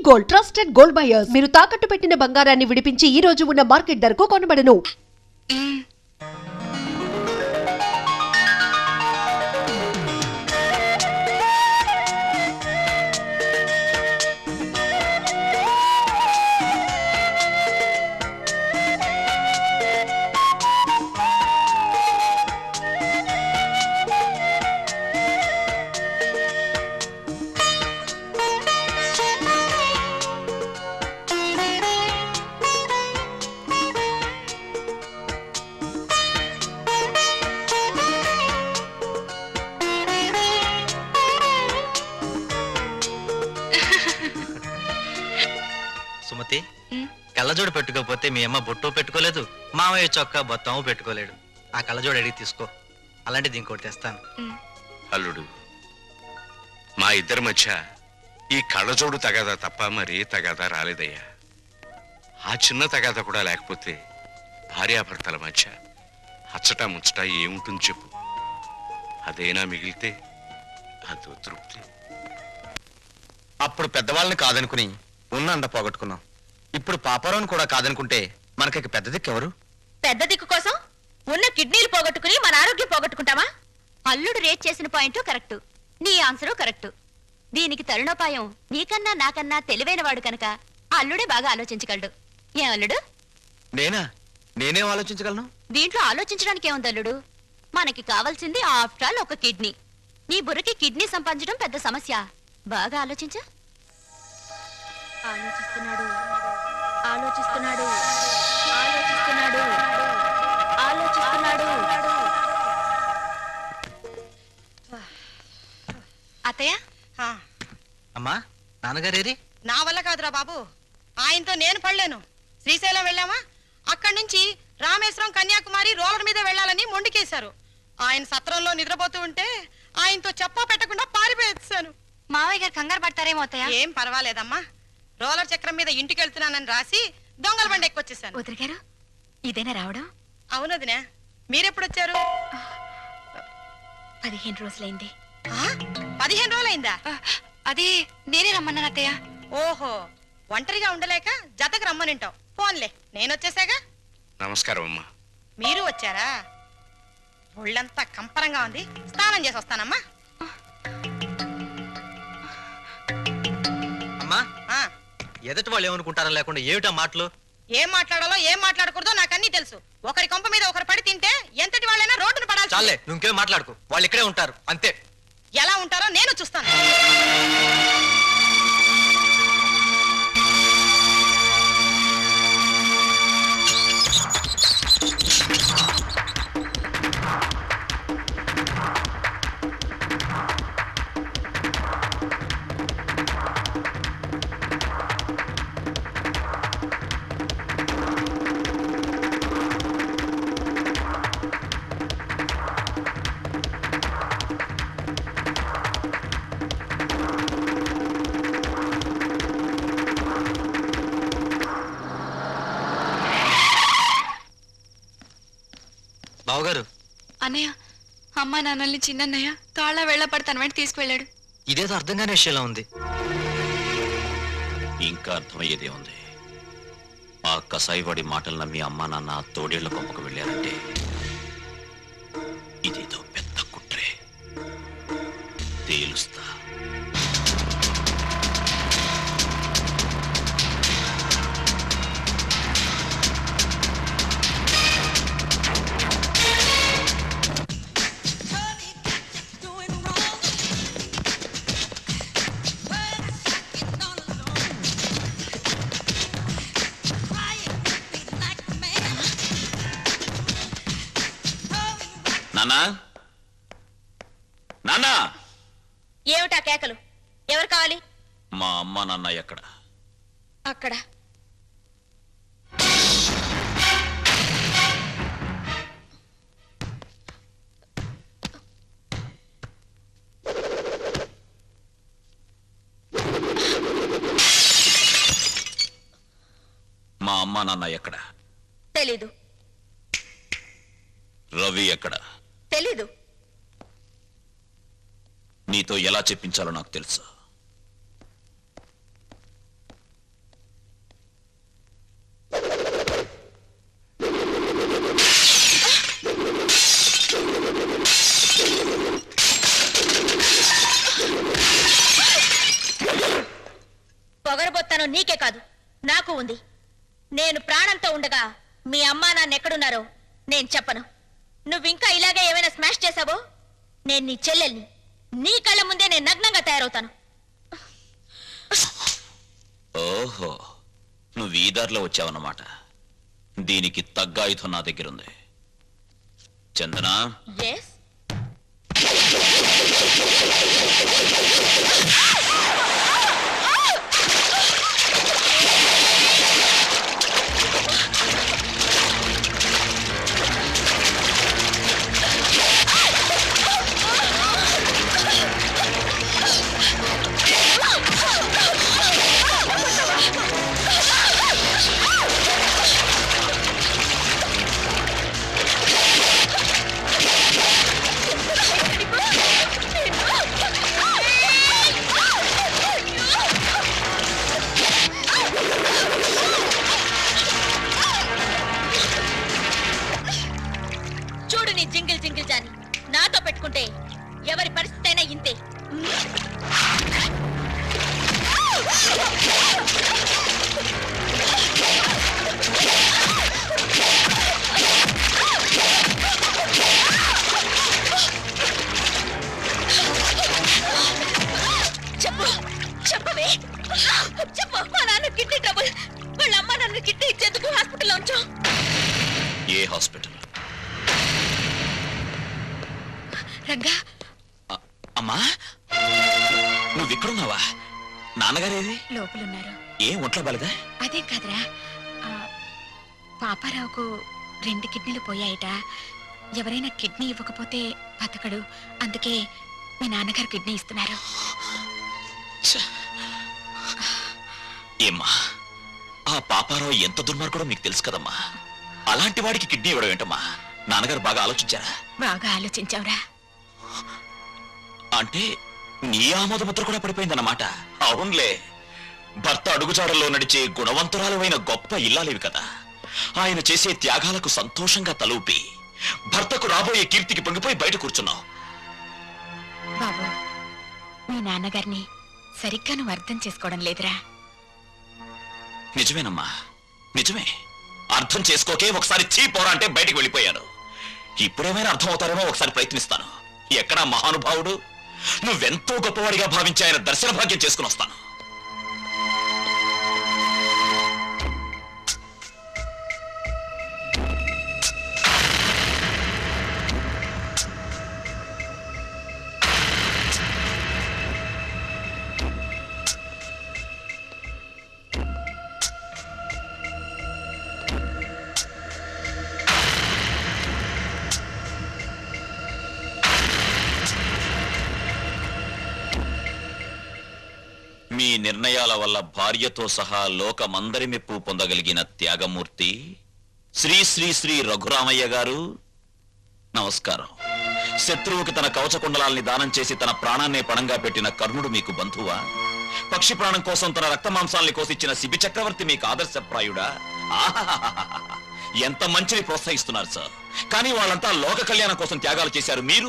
Gold, trusted gold buyers. మీరు తాకట్టు పెట్టిన బంగారాన్ని విడిపించి ఈ రోజు ఉన్న మార్కెట్ ధరకు కొనబడను. సుమతి, కళ్ళజోడు పెట్టుకోకపోతే మీ అమ్మ బొట్టు పెట్టుకోలేదు, మామయ్య చొక్కా బొత్తము పెట్టుకోలేడు. ఆ కళ్ళజోడు అడిగి తీసుకో, అలాంటిది ఇంకోటి తెస్తాను. అల్లుడు, మా ఇద్దరి మధ్య ఈ కళ్ళజోడు తగాదా తప్ప మరి తగాదా రాలేదయ్యా. ఆ చిన్న తగాదా కూడా లేకపోతే భార్యాభర్తల మధ్య అచ్చట ముచ్చట ఏముంటుంది చెప్పు. అదేనా మిగిలితే అదో తృప్తి. అప్పుడు పెద్దవాళ్ళని కాదనుకుని ఉన్న అండ పోగొట్టుకున్నాం. ఇప్పుడు పాపారావుని కూడా కాదనుకుంటే మనకి పెద్ద దిక్కు ఎవరు? పెద్ద దిక్కు కోసం ఉన్న కిడ్నీలు పోగొట్టుకుని మన ఆరోగ్యం పోగొట్టుకుంటామా? అల్లుడు రేట్ చేసిన పాయింట్ కరెక్ట్, నీ ఆన్సరు కరెక్ట్. దీనికి తరుణోపాయం నీకన్నా నాకన్నా తెలివైన వాడు కనుక అల్లుడే బాగా ఆలోచించగలడు. ఏం అల్లుడు? నేనేం ఆలోచించగలను? దీంట్లో ఆలోచించడానికి ఏముంది అల్లుడు? మనకి కావాల్సింది ఆఫ్టర్ ఆల్ ఒక కిడ్నీ. నీ బుర్రకి కిడ్నీ సంపాదించడం పెద్ద సమస్య. బాగా ఆలోచించు. ఆలోచిస్తున్నాడు ఆలోచిస్తున్నాడు ఆలోచిస్తున్నాడు ఆలోచిస్తున్నాడు. అత్తయ్య, అమ్మా, నాన్నగారేరి? నా వల్ల కాదురా బాబు, ఆయనతో నేను పడలేను. శ్రీశైలం వెళ్ళామా, అక్కడి నుంచి రామేశ్వరం, కన్యాకుమారి రోలర్ మీద వెళ్ళాలని మొండికేశారు. ఆయన సత్రంలో నిద్రపోతూ ఉంటే ఆయనతో చెప్పా పెట్టకుండా పారిపోయేసాను. మావయ్య గారు కంగారు పడతారేమో అత్తయ్య. ఏం పర్వాలేదమ్మా, రోలర్ చక్రం మీద ఇంటికి వెళ్తున్నానని రాసి దొంగల బండి ఎక్కొచ్చేసాను. వదిలి గారు, ఇదేనా రావడం? అవునదినే, మీరెప్పుడొచ్చారు? 15 రోజులైంది. 15 రోజులైందా? అది నేనే రమ్మన్నాను అత్తయ్య. ఓహో, ఒంటరిగా ఉండలేక జతకు రమ్మనింటావు. ఫోన్లే, నేనొచ్చేసాగా. నమస్కారం అమ్మా. మీరు వచ్చారా? ఒళ్ళంతా కంపరంగా ఉంది, స్నానం చేసి వస్తానమ్మా. అమ్మా, ఆ, ఎదటి వాళ్ళు ఏమనుకుంటారో లేకుండా ఏమిటా మాటలు? ఏం మాట్లాడాలో ఏం మాట్లాడకూడదో నాకన్నీ తెలుసు. ఒకరి కొంప మీద ఒకరు పడి తింటే ఎంతటి వాళ్ళైనా రోడ్డును పడాలి. చాలే, నువ్వు ఇంకేం మాట్లాడుకో, వాళ్ళు ఇక్కడే ఉంటారు అంతే. ఎలా ఉంటారో నేను చూస్తాను. బావగారు, అన్నయ్య, అమ్మ నాన్నల్ని చిన్నన్నయ్య తాళ్ళ వెళ్ళ పడతాను వెంట తీసుకువెళ్ళాడు. ఇదేదో అర్థం కాని విషయంలో ఉంది. ఇంకా అర్థమయ్యేదే ఉంది. ఆ కసాయివాడి మాటలు నమ్మి అమ్మా నాన్న తోడేళ్ల కొంపకు వెళ్ళారంటే ఇదేదో పెద్ద కుట్రే. తేలుస్తా. నాన్నా, నాన్నా! ఏమిటా కేకలు? ఎవరు కావాలి? మా అమ్మ నాన్న ఎక్కడ? అక్కడ. మా అమ్మ నాన్న ఎక్కడ? తెలీదు. రవి ఎక్కడ? తెలీదు. నీతో ఎలా చెప్పించాలో నాకు తెలుసు. పొగరబోత్తాను నీకే కాదు నాకు ఉంది. నేను ప్రాణంతో ఉండగా మీ అమ్మా నాన్న ఎక్కడున్నారో నేను చెప్పను. నువ్వింకా ఇలాగే ఏమైనా స్మాష్ చేశావో నేను నీ చెల్లెల్ని, నీ కళ్ళ ముందే నేను నగ్నంగా తయారవుతాను. ఓహో, నువ్వు ఈ దారిలో వచ్చావన్నమాట. దీనికి తగ్గ ఆయుధం నా దగ్గరుంది. చందన, ఎస్, చూడు నీ జింగిల్ జింగిల్ జాని. నాతో పెట్టుకుంటే ఎవరి పరిస్థితి అయినా ఇంతే. చెప్పు, చెప్పవే, చెప్పు. మా నాన్న కిడ్నీ ట్రబుల్. వాళ్ళ అమ్మ నన్ను కిడ్నీ ఇచ్చేందుకు హాస్పిటల్లో ఉంచాం. ఏ హాస్పిటల్? రంగా, అమ్మా, నువ్వు ఇక్కడున్నావా? నాన్నగారేది? లోపలున్నారు. ఏం ఒంట్లో బాలేదా? అదేం కాదురా, పాపారావుకు 2 కిడ్నీలు పోయాయట. ఎవరైనా కిడ్నీ ఇవ్వకపోతే బతకడు. అందుకే మీ నాన్నగారు కిడ్నీ ఇస్తున్నారు. ఏమ్మా, ఆ పాపారావు ఎంత దుర్మార్గుడో మీకు తెలుసు కదమ్మా. అలాంటి వాడికి కిడ్నీ ఇవ్వడం ఏంటమ్మా? నాన్నగారు బాగా ఆలోచించారా? బాగా ఆలోచించావురా. అంటే నీ ఆమోదముద్ర కూడా పడిపోయిందన్నమాట. అవునులే, భర్త అడుగుజాడల్లో నడిచే గుణవంతురాలైన గొప్ప ఇల్లాలేవి కదా. ఆయన చేసే త్యాగాలకు సంతోషంగా తలూపి భర్తకు రాబోయే కీర్తికి పొంగిపోయి బయట కూర్చున్నావు. బాబు, మీ నాన్నగారిని సరిగ్గా నువ్వు అర్థం చేసుకోవడం లేదురా. నిజమేనమ్మా, నిజమే. అర్థం చేసుకోకే ఒకసారి చీపోరా అంటే బయటికి వెళ్ళిపోయాను. ఇప్పుడేమైనా అర్థం అవుతారేమో ఒకసారి ప్రయత్నిస్తాను. ఎక్కడా మహానుభావుడు? నువ్వెంతో గొప్పవాడిగా భావించి ఆయన దర్శన భాగ్యం చేసుకుని వస్తాను. మీ నిర్ణయాల వల్ల భార్యతో సహా లోకమందరి మెప్పు పొందగలిగిన త్యాగమూర్తి శ్రీ శ్రీ శ్రీ రఘురామయ్య గారు, నమస్కారం. శత్రువుకి తన కవచకుండలాల్ని దానం చేసి తన ప్రాణాన్నే పణంగా పెట్టిన కర్ణుడు మీకు బంధువా? పక్షి ప్రాణం కోసం తన రక్తమాంసాల్ని కోసిచ్చిన శిబి చక్రవర్తి మీకు ఆదర్శప్రాయుడా? ఆహాహాహాహా, ఎంత మంచిని ప్రోత్సహిస్తున్నారు సార్. కానీ వాళ్ళంతా లోక కళ్యాణం కోసం త్యాగాలు చేశారు. మీరు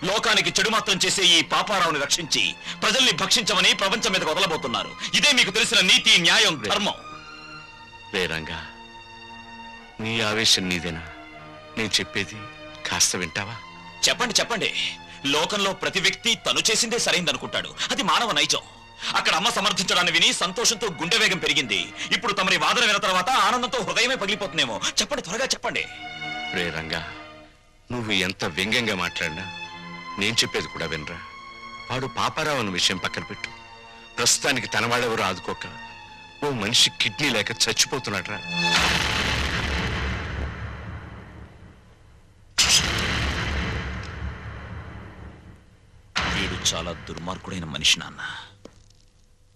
లోకానికి చెడు మాత్రం చేసే ఈ పాపారావుని రక్షించి ప్రజల్ని భక్షించమని ప్రపంచం మీదకి వదలబోతున్నారు. ఇదే మీకు తెలిసిన నీతి, న్యాయం, ధర్మం. రేరంగా, నీ ఆవేశం నీదేనా? నేను చెప్పేది కాస్త వింటావా? చెప్పండి, చెప్పండి. లోకంలో ప్రతి వ్యక్తి తను చేసిందే సరైందనుకుంటాడు. అది మానవ నైజం. అక్కడ అమ్మ సమర్థించడాన్ని విని సంతోషంతో గుండె వేగం పెరిగింది. ఇప్పుడు తమరి వాదన విన్న తర్వాత ఆనందంతో హృదయమే పగిలిపోతుందేమో. చెప్పండి, త్వరగా చెప్పండి. రేరంగా, నువ్వు ఎంత వ్యంగ్యంగా మాట్లాడినా నేను చెప్పేది కూడా వినరా. వాడు పాపారావు అన్న విషయం పక్కన పెట్టు. ప్రస్తుతానికి తన వాడెవరో ఆదుకోక ఓ మనిషి కిడ్నీ లేక చచ్చిపోతున్నాడ్రా. వీడు చాలా దుర్మార్గుడైన మనిషి నాన్న.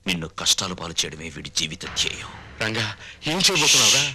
నిన్ను కష్టాలు పాలు చేయడమే వీడి జీవిత ధ్యేయం. రంగా, ఏం చేయబోతున్నావురా?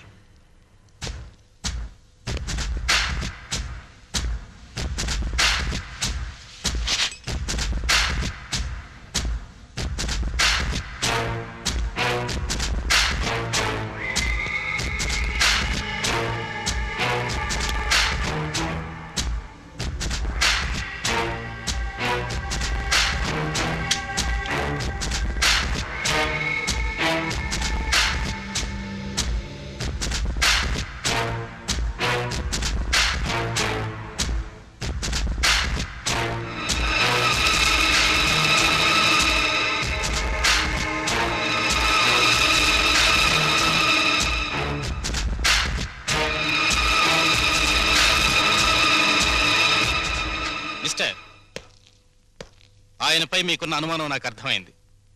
ఆయనపై మీకున్న అనుమానం నాకు అర్థమైంది.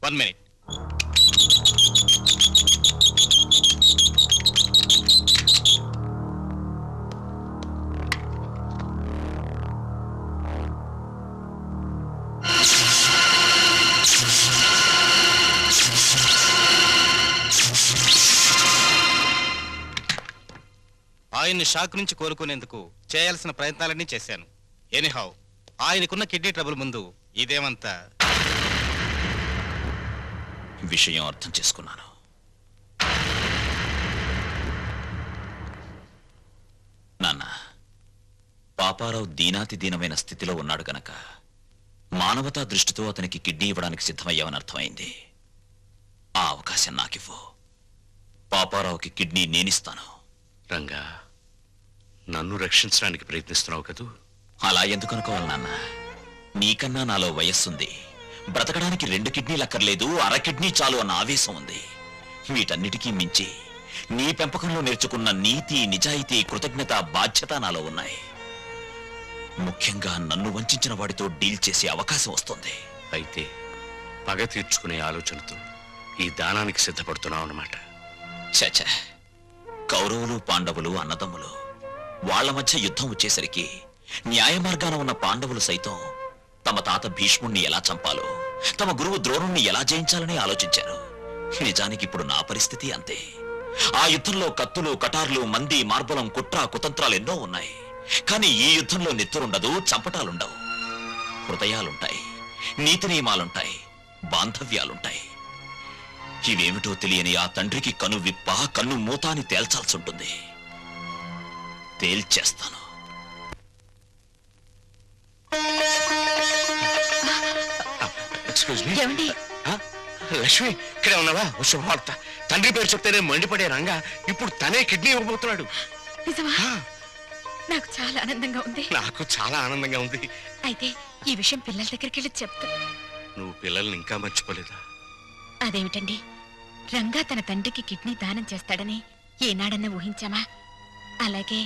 1 minute. ఆయన్ని షాక్ నుంచి కోలుకునేందుకు చేయాల్సిన ప్రయత్నాలన్నీ చేశాను. ఎనీహౌ, ఆయనకున్న కిడ్నీ ట్రబుల్ ముందు ఇదేమంతా. విషయం అర్థం చేసుకున్నాను. నాన్న, పాపారావు దీనాతి దీనమైన స్థితిలో ఉన్నాడు గనక మానవతా దృష్టితో అతనికి కిడ్నీ ఇవ్వడానికి సిద్ధమయ్యామని అర్థమైంది. ఆ అవకాశం నాకివ్వు. పాపారావుకి కిడ్నీ నేనిస్తాను. రంగా, నన్ను రక్షించడానికి ప్రయత్నిస్తున్నావు కదూ? అలా ఎందుకు అనుకోవాలి నాన్న? నీకన్నా నాలో వయస్సుంది. బ్రతకడానికి 2 కిడ్నీలు అక్కర్లేదు, అర కిడ్నీ చాలు అన్న ఆవేశం ఉంది. వీటన్నిటికీ మించి నీ పెంపకంలో నేర్చుకున్న నీతి, నిజాయితీ, కృతజ్ఞత, బాధ్యత నాలో ఉన్నాయి. ముఖ్యంగా నన్ను వంచిన వాడితో డీల్ చేసే అవకాశం వస్తుంది. అయితే పగ తీర్చుకునే ఆలోచనతో ఈ దానానికి సిద్ధపడుతున్నావు అన్నమాట. చచ, కౌరవులు పాండవులు అన్నదమ్ములు. వాళ్ల మధ్య యుద్ధం వచ్చేసరికి న్యాయ మార్గాన ఉన్న పాండవులు సైతం తమ తాత భీష్ముణ్ణి ఎలా చంపాలో, తమ గురువు ద్రోణుణ్ణి ఎలా జయించాలని ఆలోచించారు. నిజానికి ఇప్పుడు నా పరిస్థితి అంతే. ఆ యుద్ధంలో కత్తులు, కటార్లు, మంది, మార్బలం, కుట్ర, కుతంత్రాలు ఎన్నో ఉన్నాయి. కానీ ఈ యుద్ధంలో నెత్తురుండదు, చంపటాలుండవు. హృదయాలుంటాయి, నీతి నియమాలుంటాయి, బాంధవ్యాలుంటాయి. ఇవేమిటో తెలియని ఆ తండ్రికి కను విప్ప, కన్ను మూత అని తేల్చాల్సి ఉంటుంది. తేల్చేస్తాను. Excuse me. ఏమండి? లక్ష్మి, ఇక్కడే ఉన్నావా? శుభవార్త. తండ్రి పేరు చెప్తేనే మండిపడే రంగా ఇప్పుడు తనే కిడ్నీ ఇవ్వబోతున్నాడు. నిజమా? నాకు చాలా ఆనందంగా ఉంది. నాకు చాలా ఆనందంగా ఉంది. అయితే ఈ విషయం పిల్లల దగ్గరికి వెళ్ళి చెప్తా. నువ్వు పిల్లల్ని ఇంకా మర్చిపోలేదా? అదేమిటండి, రంగా తన తండ్రికి కిడ్నీ దానం చేస్తాడని ఏనాడన్నా ఊహించామా? అలాగే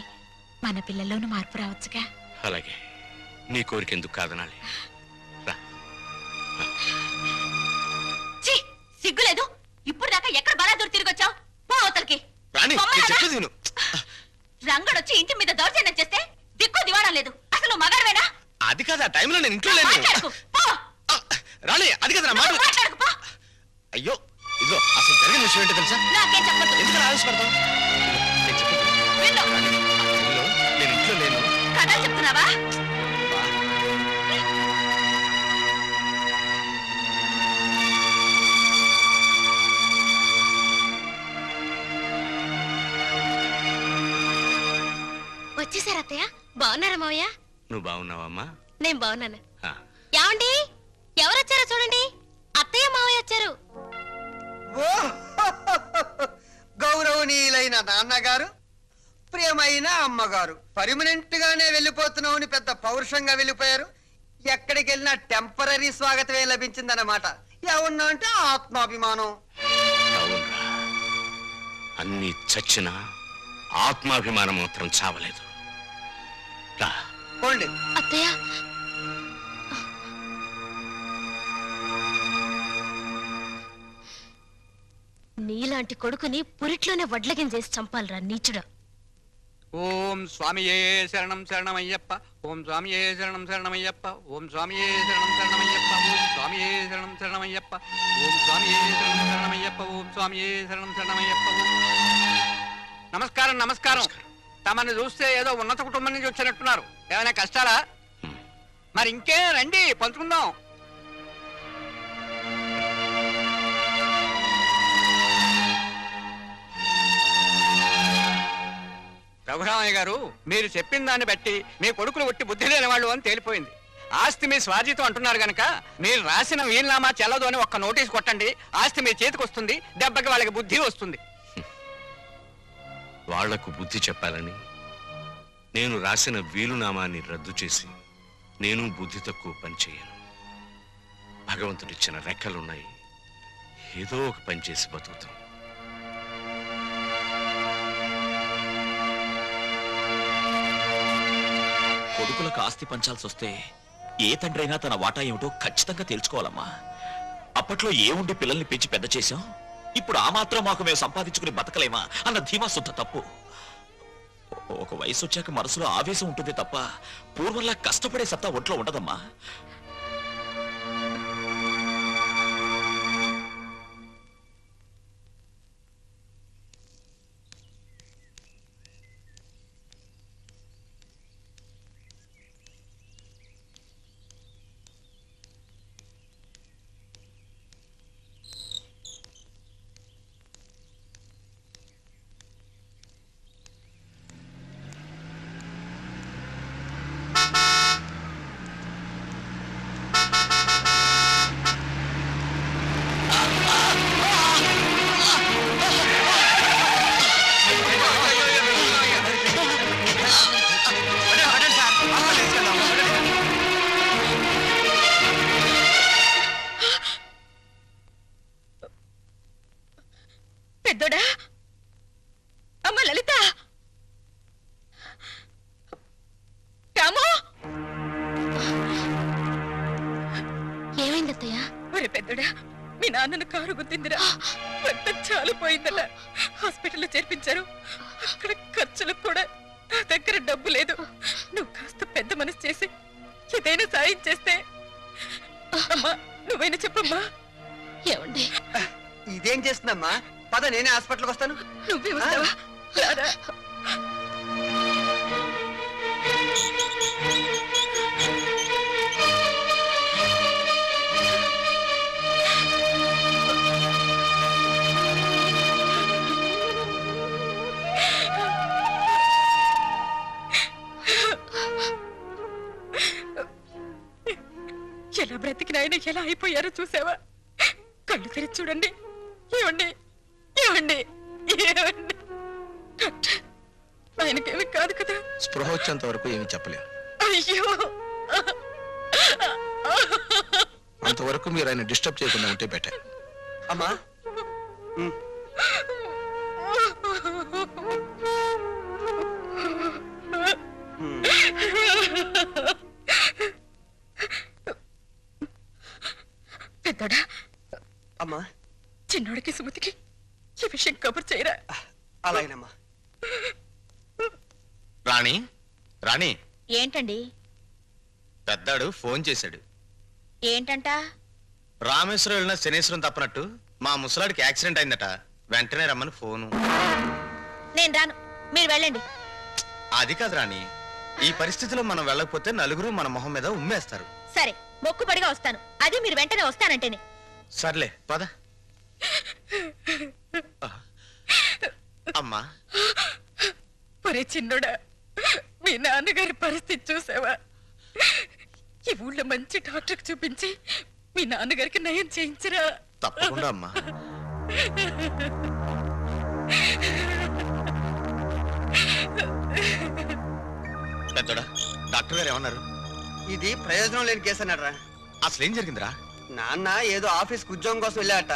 మన పిల్లల్లోనూ మార్పు రావచ్చుగా. అలాగే, నీ కోరిక ఎందుకు కాదనాలి? రా. సిగ్గులేదు? ఇప్పుడు దాకా ఎక్కడ బలాదూరు తిరిగొచ్చావు? పో అవతలకి. రాణి, నేను చెప్పేది విను. రంగడొచ్చి ఇంటి మీద దౌర్జన్యం చేస్తే దిక్కు దివాణం లేదు. అసలు మగాడవేనా? అది కాదు, ఆ టైంలో నేను ఇంట్లో లేను. మాట్లాడకు, పో. రాణి, అది కదా మాట. మాట్లాడకు, పో. అయ్యో, ఇదిగో అసలు జరిగిన విషయం ఏంటో తెలుసా? నాకేం చెప్పొద్దు. ఎందుకు ఆవేశపడతావు? నేను చెప్పేది విను. విను. రాణి, ఆ టైంలో నేను ఇంట్లో లేను. కథలు చెప్తున్నావా? వచ్చేసారు అత్తయ్య. బాగున్నారా మావయ్య? నువ్వు బాగున్నావమ్మా? నేను బాగున్నాను. ఆ. ఏమండి, ఎవరొచ్చారో చూడండి. అత్తయ్య మావయ్య వచ్చారు. గౌరవనీయులైన నాన్నగారు, ప్రియమైన అమ్మగారు, పర్మనెంట్ గానే వెళ్ళిపోతున్నామని పెద్ద పౌరుషంగా వెళ్ళిపోయారు. ఎక్కడికి వెళ్ళినా టెంపరీ స్వాగతమే లభించిందన్నమాట. ఏమన్నా అంటే ఆత్మాభిమానం. అవునరా, అన్ని చచ్చినా ఆత్మాభిమానం మాత్రం చావలేదు. రా. పోండి. అత్తయ్య, నీలాంటి కొడుకుని పురిట్లోనే వడ్లగిన చేసి చంపాలరా నీచుడా. ఓం స్వామియే శరణం శరణమయ్యప్ప. ఓం స్వామియే శరణం శరణమయ్యప్ప. ఓం స్వామియే శరణం శరణమయ్యప్ప. ఓం స్వామియే శరణం శరణమయ్యప్ప. ఓం స్వామియే శరణం శరణమయ్యప్ప. ఓం స్వామియే శరణం శరణమయ్యప్ప. నమస్కారం, నమస్కారం. తమని చూస్తే ఏదో ఉన్నత కుటుంబం నుంచి వచ్చినట్టున్నారు. ఏమైనా కష్టాలా? మరి ఇంకే రండి, పంచుకుందాం. రఘురామయ్య గారు, మీరు చెప్పిన దాన్ని బట్టి మీ కొడుకులు ఒట్టి బుద్ధి లేని వాళ్ళు అని తేలిపోయింది. ఆస్తి మీ స్వాధీతం అంటున్నారు గనక మీరు రాసిన వీలునామా చెల్లదు అని ఒక్క నోటీస్ కొట్టండి. ఆస్తి మీ చేతికి వస్తుంది. దెబ్బకి వాళ్ళకి బుద్ధి వస్తుంది. వాళ్లకు బుద్ధి చెప్పాలని నేను రాసిన వీలునామాన్ని రద్దు చేసి నేను బుద్ధి తక్కువ పని చేయను. భగవంతుడిచ్చిన రెక్కలున్నాయి, ఏదో ఒక పని చేసి బతుకుతాం. కొడుకులకు ఆస్తి పంచాల్సి వస్తే ఏ తండ్రైనా తన వాటా ఏమిటో ఖచ్చితంగా తెలుసుకోవాలమ్మా. అప్పట్లో ఏముండి పిల్లల్ని పెంచి పెద్ద చేశాం, ఇప్పుడు ఆ మాత్రం మాకు మేము సంపాదించుకుని బతకలేమా అన్న ధీమా శుద్ధ తప్పు. ఒక వయసు వచ్చాక మనసులో ఆవేశం ఉంటుంది తప్ప పూర్వంలా కష్టపడే సత్తా ఒంట్లో ఉండదమ్మా. పెద్దోడా, అమ్మ లలిత, రాము. ఏమైంది అత్తయ్య? ఒరే పెద్దోడా, మీ నాన్నను కారు గుద్దిందిరా. రక్తం చాలా పోయిందట. హాస్పిటల్లో చేర్పించారు. అక్కడ ఖర్చులకు కూడా నా దగ్గర డబ్బు లేదు. నువ్వు కాస్త పెద్ద మనసు చేసి ఏదైనా సాయం చేస్తే. అమ్మా, నువ్వైనా చెప్పమ్మా. ఏమండి, ఇదేం చేస్తుందమ్మా? పద, నేనే హాస్పిటల్కి వస్తాను. నువ్వే వస్తావా? రారా. ఎలా బ్రతికిన ఆయన ఎలా అయిపోయారో చూసావా? కళ్ళు తెరిచి చూడండి. ఏమండి, ఏమండి, ఏమండి? డాక్టర్, ఆయనకేమి కాదు కదా? స్పృహ వచ్చేంత వరకు ఏమి చెప్పలేము. అయ్యో, అంతవరకు మీరు ఆయన డిస్టర్బ్ చేయకుండా ఉంటే బెటర్. అమ్మా, పెద్దోడా, అమ్మా, చిన్నోడికి సుమతికి ఈ విషయం కబుర్ చేయరా? అలాగేనమ్మా. రాణి, రాణి, ఏంటండి? పెద్దాడు ఫోన్ చేశాడు. ఏంటంట? రామేశ్వరం వెళ్ళిన శనేశ్వరం తప్పనట్టు మా ముసలాడికి యాక్సిడెంట్ అయిందట. వెంటనే రమ్మని ఫోను. నేను రాను, మీరు వెళ్ళండి. అది కాదు రాణి, ఈ పరిస్థితిలో మనం వెళ్ళకపోతే నలుగురు మన మొహం మీద ఉమ్మేస్తారు. సరే, మొక్కుపడిగా వస్తాను. అది మీరు వెంటనే వస్తానంటేనే. సర్లే పద. అమ్మా, ఒరే చిన్నోడా, మీ నాన్నగారి పరిస్థితి చూసావా? ఈ ఊళ్ళో మంచి డాక్టర్కి చూపించి మీ నాన్నగారికి నయం చేయించరా? తప్పకుండా అమ్మా. పెద్దోడా, డాక్టర్ గారు ఏమన్నారు? ఇది ప్రయోజనం లేని కేసు అన్నాడరా. అసలు ఏం జరిగిందిరా? నాన్న ఏదో ఆఫీస్కి ఉద్యోగం కోసం వెళ్ళాట.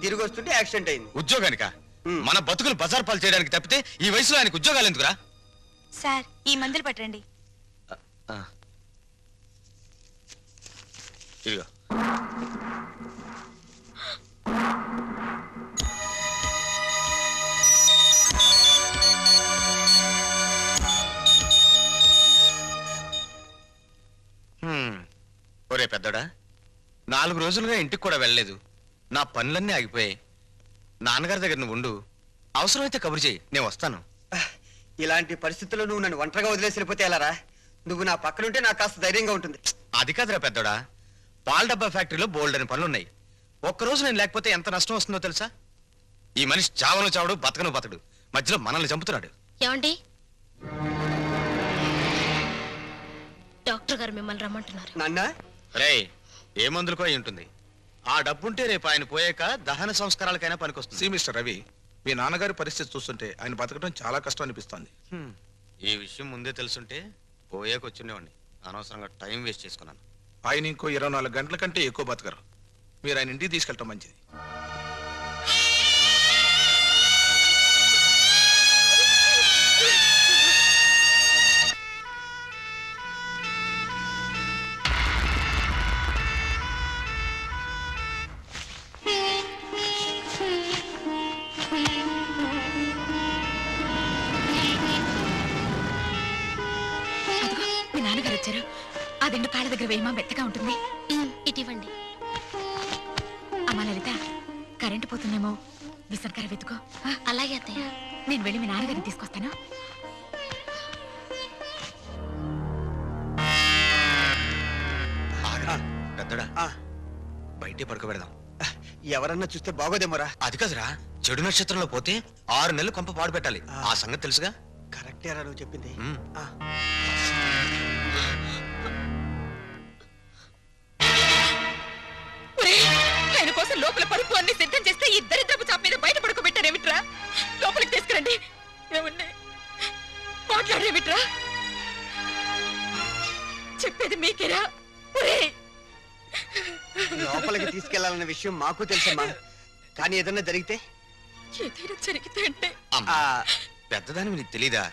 తిరిగి వస్తుంటే యాక్సిడెంట్ అయింది. ఉద్యోగానిక? మన బతుకులు బజార్ పాలు చేయడానికి తప్పితే ఈ వయసులో ఆయనకు ఉద్యోగాలు ఎందుకురా? సార్, ఈ మందులు పట్టండి. ఇదిగో. ఒరే పెద్దోడా, 4 రోజులుగా ఇంటికి కూడా వెళ్ళలేదు. నా పనులన్నీ ఆగిపోయాయి. నాన్నగారి దగ్గర నువ్వు ఉండు. అవసరమైతే కబురు చేయి, నేను వస్తాను. ఇలాంటి పరిస్థితుల్లో నువ్వు నన్ను ఒంటరిగా వదిలేసి వెళ్ళిపోతే ఎలారా? నువ్వు నా పక్కనుంటే నాకు కాస్త ధైర్యంగా ఉంటుంది. అది కాదురా పెద్దోడా, పాల డబ్బా ఫ్యాక్టరీలో బోల్డని పనులున్నాయి. ఒక్కరోజు నేను లేకపోతే ఎంత నష్టం వస్తుందో తెలుసా? ఈ మనిషి చావను చావడు, బతకను బతడు, మధ్యలో మనల్ని చంపుతున్నాడు. ఏమండి, డాక్టర్ గారు మిమ్మల్ని రమ్మంటున్నారు. నాన్న, రే, ఏ మందులకో అయి ఉంటుంది. ఆ డబ్బుంటే రేపు ఆయన పోయాక దహన సంస్కారాలకైనా పనికొస్తుంది. మిస్టర్ రవి, మీ నాన్నగారి పరిస్థితి చూస్తుంటే ఆయన బతకడం చాలా కష్టం అనిపిస్తోంది. ఈ విషయం ముందే తెలుసుంటే పోయాక వచ్చిండేవాడిని. అనవసరంగా టైం వేస్ట్ చేసుకున్నాను. ఆయన ఇంకో 24 గంటల కంటే ఎక్కువ బతకరు. మీరు ఆయన ఇంటికి తీసుకెళ్ళటం మంచిది. అదిగో మీ నాన్నగారు వచ్చారు. ఆ దిండు కాళ్ళ దగ్గర వేయమా, మెత్తగా ఉంటుంది. ఇటివ్వండి. అమ్మా లలిత, కరెంటు పోతుందేమో, విసర్కర వెతుకో. అలాగే అత్తయ్య. నేను వెళ్ళి మీ నాన్నగారిని తీసుకొస్తాను. ఆగరా పెద్దడా, బయటే పడుకోబెడదాం. ఎవరన్నా చూస్తే బాగోదేమోరా. అది కదరా, చెడు నక్షత్రంలో పోతే 6 నెలలు కొంప పాడు పెట్టాలి. ఆ సంగతి తెలుసుగా. కరెక్టేరా నువ్వు చెప్పింది. ఆయన కోసం లోపల పరుపు అన్ని సిద్ధం చేస్తే ఈ దరిద్రపు చాప మీద బయట పడుకోబెట్టారేమిట్రా? లోపలికి తీసుకురండి. ఏమన్నా మాట్లాడేమిట్రా? చెప్పేది మీకేరా? లోపలికి తీసుకెళ్లాలన్న విషయం మాకు తెలుసమ్మా, కానీ ఏదన్నా జరిగితే ఏదైనా జరిగితే అంటే అమ్మా, పెద్దదాని నీకు తెలీదా?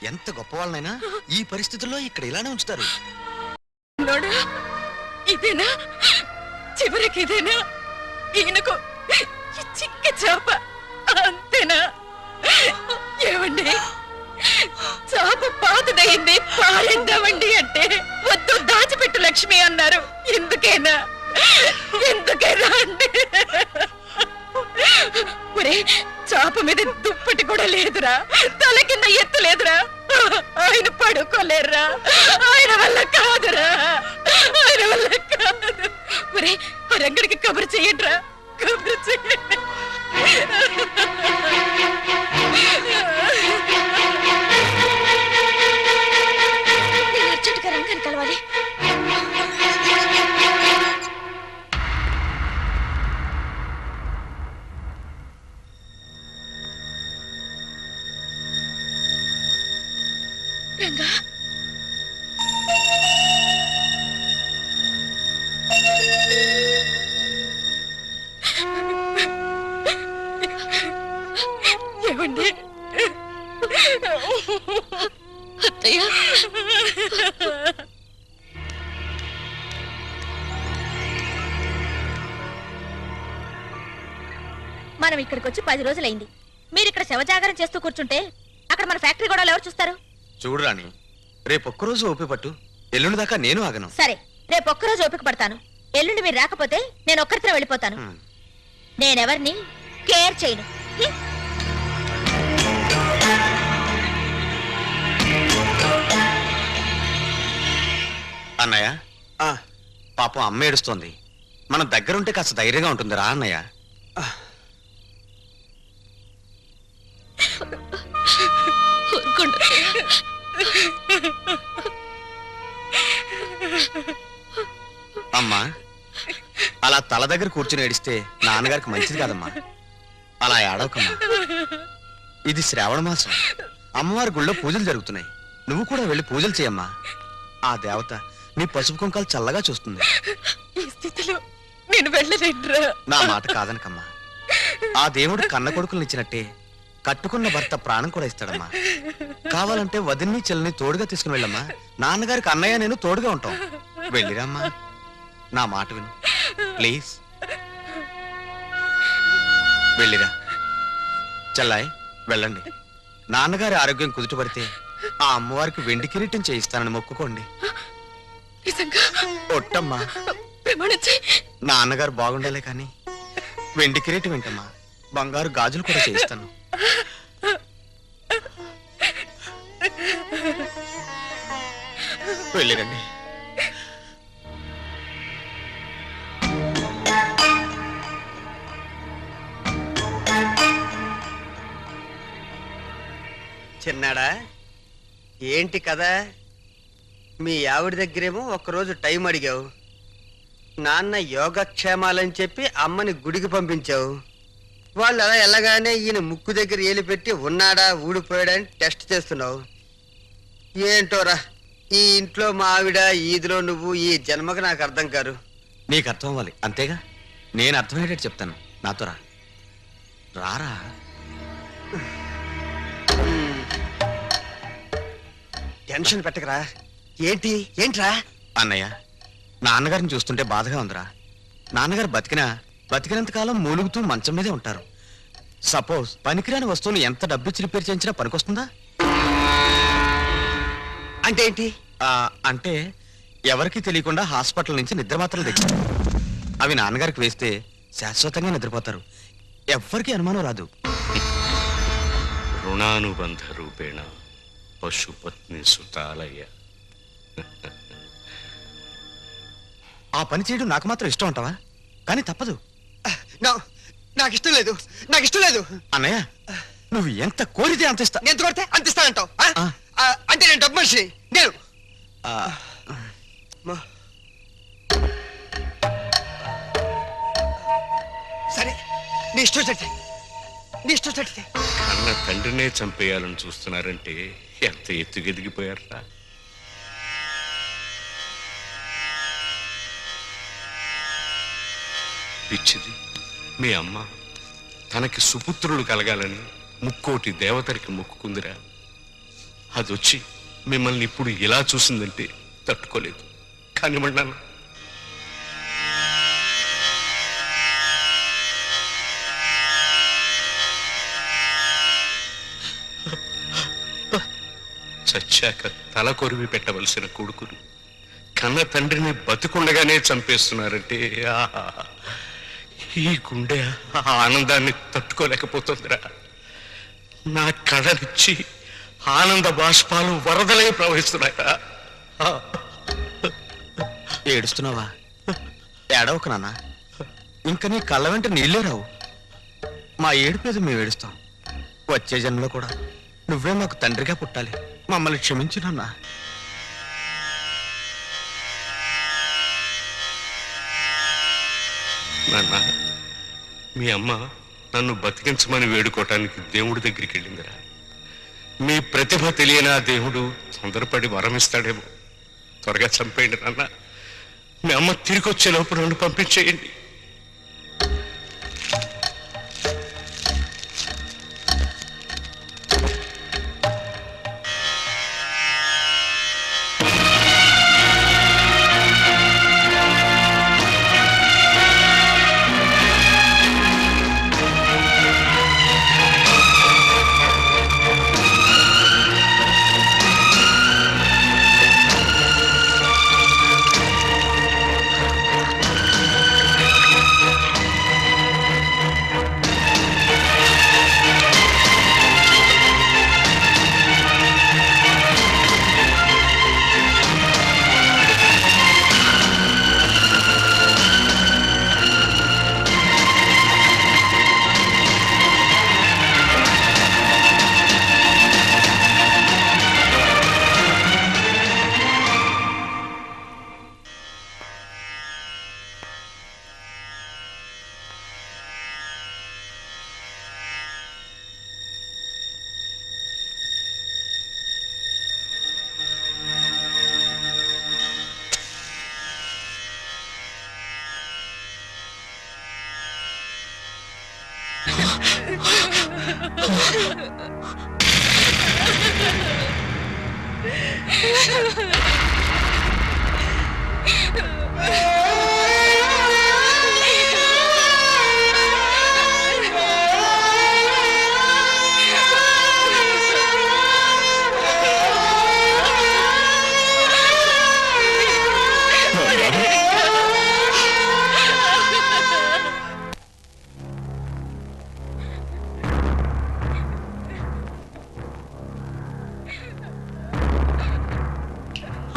ఎంత గొప్ప వాళ్ళనైనా ఈ పరిస్థితుల్లో ఇక్కడ ఇలానే ఉంచుతారు. నోడా, ఇదేనా చివరికి? ఇదేనా ఈయనకు ఈ చిక్క చాప? అంతేనా? ఏమండి, చాప పాతదయింది, పారిందామండి అంటే వద్దు, దాచిపెట్టు లక్ష్మి అన్నారు. ఎందుకైనా అండి? ఒరే, చాప మీద దుప్పటి కూడా లేదురా, తల కింద ఎత్తు లేదురా. ఆయన పడుకోలేరురా, ఆయన వల్ల కాదురా, ఆయన వల్ల కాదు. ఒరే, ఆ రంగడికి కబురు చెయ్యండిరా, కబురు చెయ్యండి. నేను అర్జెంటుగా రంగాన్ని కలవాలి. రంగా, ఏమండి? అత్తయ్య, మనం ఇక్కడికి వచ్చి 10 రోజులైంది. మీరు ఇక్కడ శవజాగరం చేస్తూ కూర్చుంటే అక్కడ మన ఫ్యాక్టరీ కూడా ఎవరు చూస్తారు? చూడు రాణి, రేపొక్కరోజు ఓపి పట్టు, ఎల్లుండి దాకా నేను ఆగను. సరే, రేపు ఒక్కరోజు ఓపిక పడతాను. ఎల్లుండి మీరు రాకపోతే నేను ఒక్కరితో వెళ్ళిపోతాను. నేనెవరిని కేర్ చేయను. అన్నయ్య, పాపం అమ్మ ఏడుస్తోంది. మన దగ్గరుంటే కాస్త ధైర్యంగా ఉంటుంది రా అన్నయ్య. అమ్మా, అలా తల దగ్గర కూర్చుని ఏడిస్తే నాన్నగారికి మంచిది కాదమ్మా. అలా ఏడవకమ్మా. ఇది శ్రావణ మాసం, అమ్మవారి గుళ్ళో పూజలు జరుగుతున్నాయి. నువ్వు కూడా వెళ్ళి పూజలు చేయమ్మా. ఆ దేవత నీ పసుపు కుంకాలు చల్లగా చూస్తుంది. ఈ స్థితిలో నేను వెళ్ళలేనురా. నా మాట కాదనకమ్మా. ఆ దేవుడు కన్న కొడుకులను ఇచ్చినట్టే కట్టుకున్న భర్త ప్రాణం కూడా ఇస్తాడమ్మా. కావాలంటే వదిన్ని చెల్లిని తోడుగా తీసుకుని వెళ్ళమ్మా. నాన్నగారికి అన్నయ్య నేను తోడుగా ఉంటాం. వెళ్ళిరామ్మా, నా మాట విను ప్లీజ్. వెళ్ళిరా చెల్లాయ్, వెళ్ళండి. నాన్నగారి ఆరోగ్యం కుదుటపడితే ఆ అమ్మవారికి వెండి కిరీటం చేయిస్తానని మొక్కుకోండి. ఒట్టమ్మా, నాన్నగారు బాగుండాలే కానీ వెండి కిరీటం ఏంటమ్మా, బంగారు గాజులు కూడా చేయిస్తాను. వెళ్ళిరండి. చిన్నాడా, ఏంటి కదా? మీ ఆవిడ దగ్గరేమో ఒక్కరోజు టైం అడిగావు, నాన్న యోగక్షేమాలని చెప్పి అమ్మని గుడికి పంపించావు. వాళ్ళు అలా వెళ్ళగానే ఈయన ముక్కు దగ్గర ఏలి పెట్టి ఉన్నాడా ఊడిపోయాడని టెస్ట్ చేస్తున్నావు. ఏంటోరా, ఈ ఇంట్లో మా ఆవిడ, ఈదిలో నువ్వు, ఈ జన్మకు నాకు అర్థం కారు. నీకు అర్థం అవ్వాలి అంతేగా. నేను అర్థమయ్యేటట్టు చెప్తాను, నాతో రా. రారా. టెన్షన్ పెట్టకరా. ఏంట్రా? అన్నయ్య, నాన్నగారిని చూస్తుంటే బాధగా ఉందిరా. నాన్నగారు బతికినంత కాలం మూలుగుతూ మంచం మీదే ఉంటారు. సపోజ్ పనికిరాని వస్తువుని ఎంత డబ్బిచ్చి రిపేర్ చేయించినా పనికొస్తుందా? అంటే ఏంటి? అంటే ఎవరికి తెలియకుండా హాస్పిటల్ నుంచి నిద్ర మాత్రలు తెచ్చారు. అవి నాన్నగారికి వేస్తే శాశ్వతంగా నిద్రపోతారు. ఎవ్వరికి అనుమానం రాదు. రుణానుబంధ రూపేణ పశుపత్ని సుతాలయ్య. ఆ పని చేయడం నాకు మాత్రం ఇష్టం అంటావా? కానీ తప్పదు. నాకు ఇష్టం లేదు, నాకు ఇష్టం లేదు. అన్నయ్య, నువ్వు ఎంత కోరితే అంత ఇస్తా. ఎంత కొడితే అంత ఇస్తానంటావు? అంటే నేను డబ్బు మనిషి. నేను సరే, నీ ఇష్టం చెట్టే, నీ ఇష్టం చెట్టే. అన్న తండ్రినే చంపేయాలని చూస్తున్నారంటే ఎంత ఎత్తుగెదిగిపోయారా? పిచ్చిది, మీ అమ్మ తనకి సుపుత్రుడు కలగాలని ముక్కోటి దేవతరికి మొక్కుకుందిరా. అదొచ్చి మిమ్మల్ని ఇప్పుడు ఇలా చూసిందంటే తట్టుకోలేదు. కానివ్వండి. చచ్చాక తల కొరివి పెట్టవలసిన కొడుకును కన్న తండ్రిని బతికుండగానే చంపేస్తున్నారంటే ఈ గుండె ఆనందాన్ని తట్టుకోలేకపోతుందిరా. నా కళ్ళనిచ్చి ఆనంద బాష్పాలు వరదలై ప్రవహిస్తున్నాయా? ఏడుస్తున్నావా? ఏడవకు నాన్న. ఇంక నీ కళ్ళ వెంట నీళ్ళే రావు. మా ఏడుపు మీద మేము ఏడుస్తాం. వచ్చే జన్మలో కూడా నువ్వే మాకు తండ్రిగా పుట్టాలి. మమ్మల్ని క్షమించు నాన్న. నాన్న, మీ అమ్మ నన్ను బతికించమని వేడుకోవటానికి దేవుడి దగ్గరికి వెళ్ళిందిరా. మీ ప్రతిభ తెలియని ఆ దేవుడు తొందరపడి వరమిస్తాడేమో. త్వరగా చంపేయండి నాన్న. మీ అమ్మ తిరిగి వచ్చే లోపు నన్ను పంపించేయండి.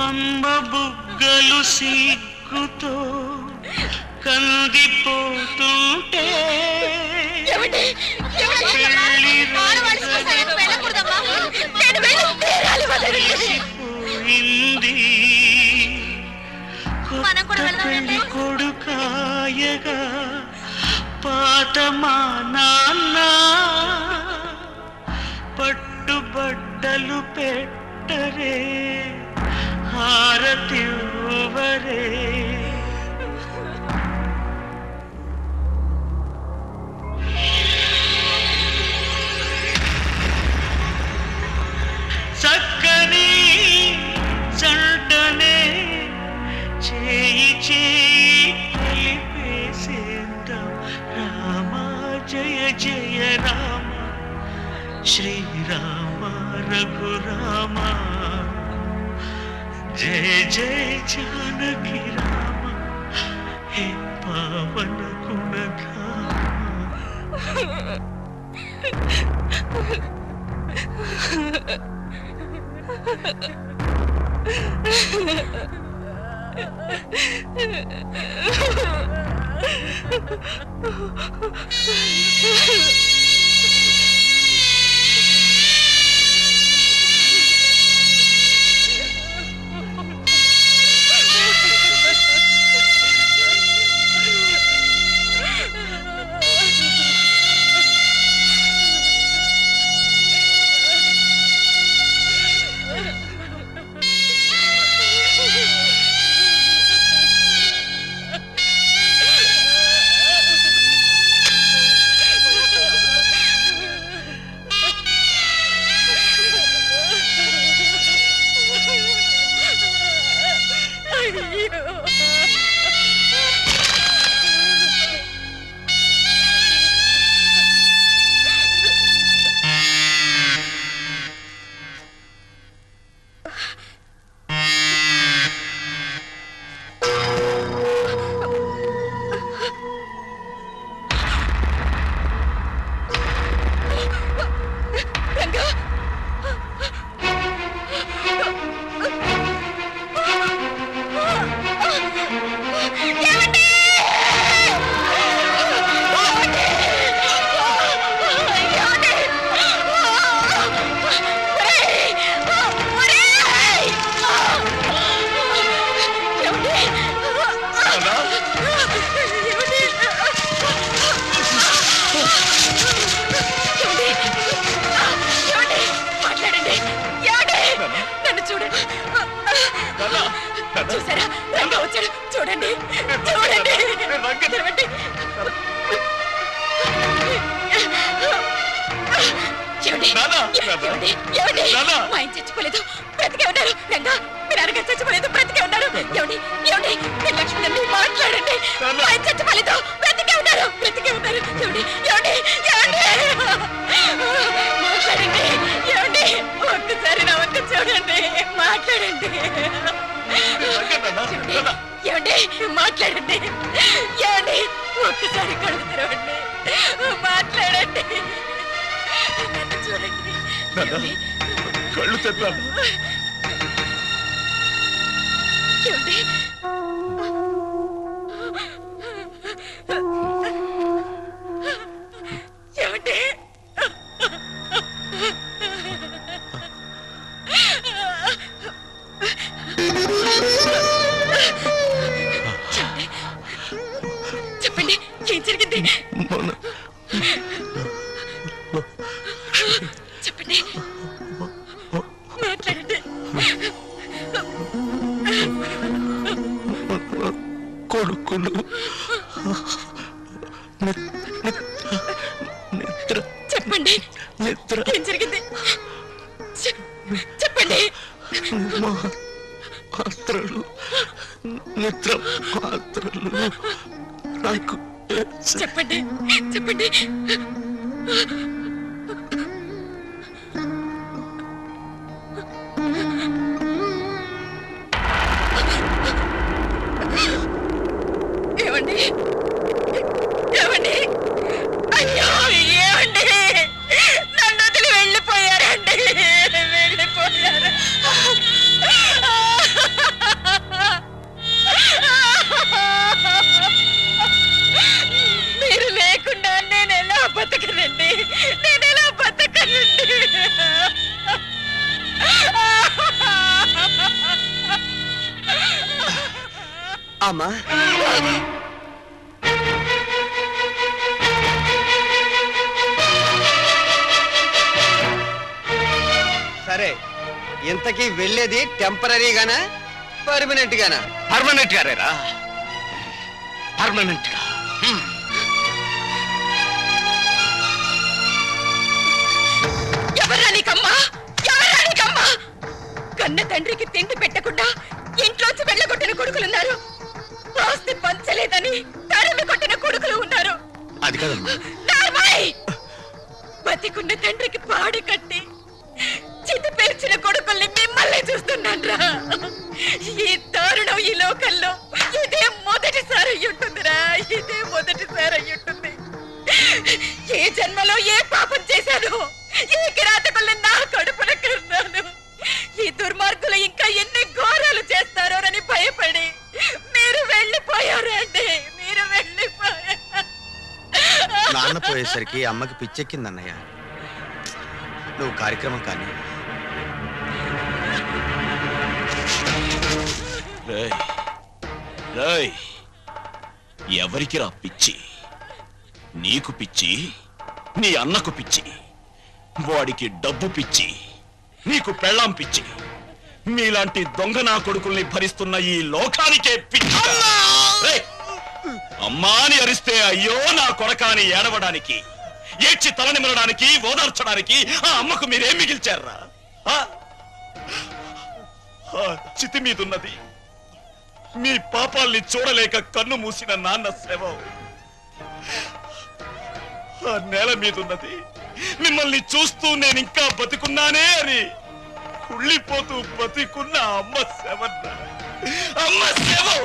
అమ్మ బుగ్గలు సిగ్గుతో కందిపోతుంటే పోయింది పెళ్లి కొడుకాయగా పాత మా నాన్న పట్టుబట్టలు పెట్టరే హారతివ్వరే చక్కని జంటనే చేయి చేయి కలిపేసేద్దాం రామ జయ జయ రామ. శ్రీరామ రఘురామ జయ జయ జానకి రామ హే పావన గుణధామ చూసారా రంగా వచ్చాడు చూడండి చూడండి తెరవండి. మా ఆయన చచ్చిపోలేదు బ్రతికే ఉన్నారు రంగా మీరు అరగా చచ్చిపోలేదు బ్రతికే ఉన్నారు ఏమండి ఏమండి మీరు లక్ష్మి మాట్లాడండి మా ఆయన చచ్చిపోలేదు బ్రతికే ఉన్నారు ఏమండి ఏమండి ఏమండి మాట్లాడండి ఏమండి ఒక్కసారి నా వంక చూడండి మాట్లాడండి ఏమండి మాట్లాడండి ఏమండి ఒక్కసారి కళ్ళు తెరవండి మాట్లాడండి నన్ను చూడండి కళ్ళు తెప్పాను ఏమండి ఏమండి చెప్పండి ఏం జరిగింది చెప్పండి మాట్లాడండి కొడుకులు నిద్ర చెప్పండి నిద్ర ఏం జరిగింది చెప్పండి మాత్రలు నిద్ర మాత్రలు నాకు చెప్పండి చెప్పండి ఏమండి ఏమండి అయ్యో ఏమండి నన్ను వదిలి వెళ్ళిపోయారండి వెళ్ళిపోయారు మీరు లేకుండా నేను ఎలా బతకనండి నేను ఎలా బతకనండి అమ్మా సరే ఇంతకీ వెళ్ళేది టెంపరీగానా పర్మనెంట్ గానా? పర్మనెంట్ గారేరా పర్మనెంట్ గా ఎవరా నీకమ్మా ఎవరా నీకమ్మా కన్న తండ్రికి తిండి పెట్టకుండా ఇంట్లోంచి వెళ్ళగొట్టిన కొడుకులున్నారు ఆస్తి పంచలేదని తరిమి కొట్టిన కొడుకులు ఉన్నారు అది కదమ్మా బతికున్న తండ్రికి పాడి కట్టి చితి పేర్చిన కొడుకుల్ని మిమ్మల్ని చూస్తున్నాన్రా. ఈ దారుణం ఈ లోకంలో ఇదే మొదటిసారి అయ్యుంటుందిరా, ఇదే మొదటిసారి అయ్యుంటుంది. ఏ జన్మలో ఏ పాపం చేశాను, ఏ కిరాతకుల్ని నా కడుపున కన్నాను. ఈ దుర్మార్గులు ఇంకా ఎన్ని ఘోరాలు చేస్తారోనని భయపడి మీరు వెళ్ళిపోయారండి, మీరు వెళ్ళిపోయారు. నాన్న పోయేసరికి అమ్మకి పిచ్చెక్కిందన్నయ్య. నువ్వు కార్యక్రమం కానీ. ఎవరికి రా పిచ్చి? నీకు పిచ్చి, నీ అన్నకు పిచ్చి, వాడికి డబ్బు పిచ్చి, నీకు పెళ్ళాం పిచ్చి. మీలాంటి దొంగ నా కొడుకుల్ని భరిస్తున్న ఈ లోకానికే పిచ్చి. అమ్మా అని అరిస్తే అయ్యో నా కొరకాని ఏడవడానికి, ఏడ్చి తలనిమలడానికి, ఓదార్చడానికి ఆ అమ్మకు మీరేం మిగిల్చారా? చితి మీదున్నది మీ పాపాల్ని చూడలేక కన్ను మూసిన నాన్న శవం. ఆ నేల మీదున్నది మిమ్మల్ని చూస్తూ నేనింకా బతికున్నానే అని కుళ్ళిపోతూ బతికున్న అమ్మ శవన్న, అమ్మ శవం.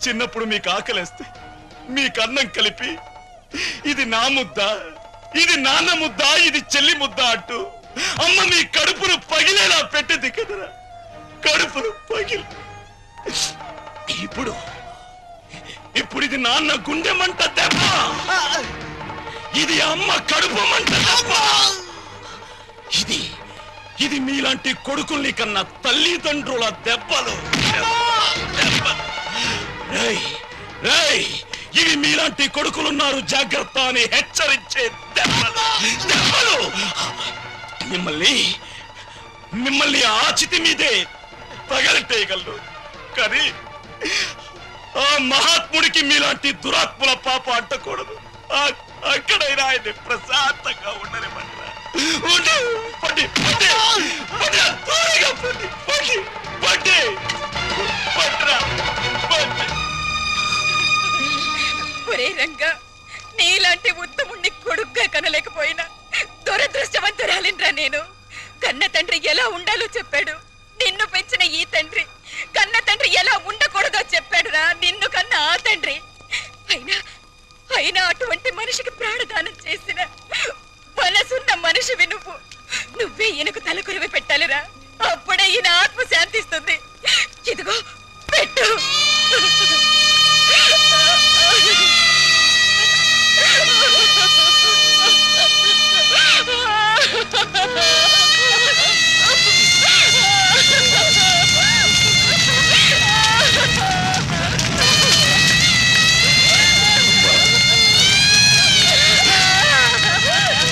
చిన్నప్పుడు మీకు ఆకలేస్తే మీకు అన్నం కలిపి ఇది నా ముద్ద, ఇది నాన్న ముద్ద, ఇది చెల్లి ముద్ద అంటూ అమ్మ మీ కడుపును పగిలేలా పెట్టింది కదరా, కడుపును పగిలి. ఇప్పుడు ఇది నాన్న గుండె మంట దెబ్బ, ఇది అమ్మ కడుపు మంట దెబ్బ. ఇది మీలాంటి కొడుకుల్ని కన్నా తల్లిదండ్రుల దెబ్బలు. ఇవి మీలాంటి కొడుకులున్నారు జాగ్రత్త అని హెచ్చరించే దెబ్బలు. మిమ్మల్ని ఆ చితి మీదే తగలెట్టేయగలరు. కానీ ఆ మహాత్ముడికి మీలాంటి దురాత్ముల పాప అంటకూడదు. అక్కడైనా ఆయన్ని ప్రశాంతంగా ఉండనివ్వండి. ఒరే రంగా, నీలాంటి ఉత్తముణ్ణి కొడుగ్గా కనలేకపోయినా దురదృష్టవంతురాలిన్రా నేను. కన్న తండ్రి ఎలా ఉండాలో చెప్పాడు, నిన్ను పెంచిన ఈ తండ్రి కన్న తండ్రి ఎలా ఉండకూడదో చెప్పాడురా, నిన్ను కన్న ఆ తండ్రి. అయినా అటువంటి మనిషికి ప్రాణదానం చేసిన మనసున్న మనిషివి నువ్వే ఈయనకు తలకొరివి పెట్టాలిరా. అప్పుడే ఈయన ఆత్మ శాంతిస్తుంది. ఇదిగో